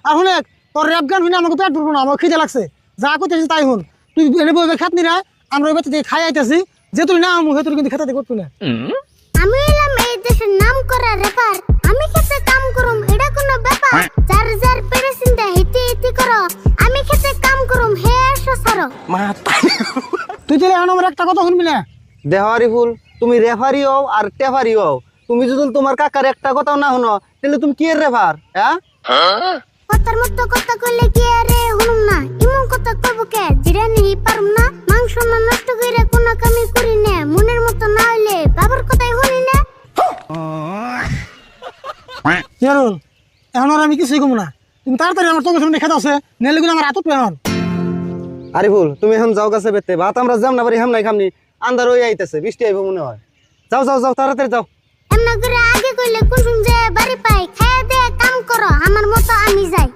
আর শুনে তোর র্যাপ গান শুনে আমাকে পেট ভরবো না, আমার খিদে লাগছে। যা করতেছিস তাই শুন, তুই এনে বই খাত নি না, আমরা ওই বাচ্চা থেকে খাই আইতেছি, যে তুই না আমি তুই কিন্তু খেতে করবি না। আমি এলাম এই দেশের নাম করা রেপার, আমি খেতে কাম করুম এটা কোনো ব্যাপার। যার যার পেরে চিন্তা হিতি হিতি করো, আমি খেতে কাম করুম হে সরো। তুই তাহলে এখন আমার একটা কথা শুনবি না? দেহারি ফুল, তুমি রেফারি হও আর টেফারি হও, তুমি যদি তোমার কাকার একটা কথাও না শুনো তাহলে তুমি কি এর রেফার? হ্যাঁ, কথার মতো কথা কইলে কি আরে হুনুম না, ইমন কথা কব কে জিরা নেই পারুম না। মাংস না নষ্ট কইরা কোন কামি করি না, মনের মতো না হইলে বাবার কথাই শুনি না। ইয়ারুল, এখন আর আমি কিছুই কমু না, তুমি তাড়াতাড়ি আমার চোখের সামনে খেতে আছে, নেলে কিন্তু আমার হাতত এখন। আরে ফুল তুমি এখন যাও গাছে বেতে, ভাত আমরা যাম না পারি হামনাই খামনি, আন্ধার হয়ে আইতেছে, বৃষ্টি আইব মনে হয়। যাও যাও যাও তাড়াতাড়ি যাও। এমনা করে আগে কইলে কোন শুন যে বাড়ি পাই, খায়া দে কাম করো আমার মতো আমি যাই।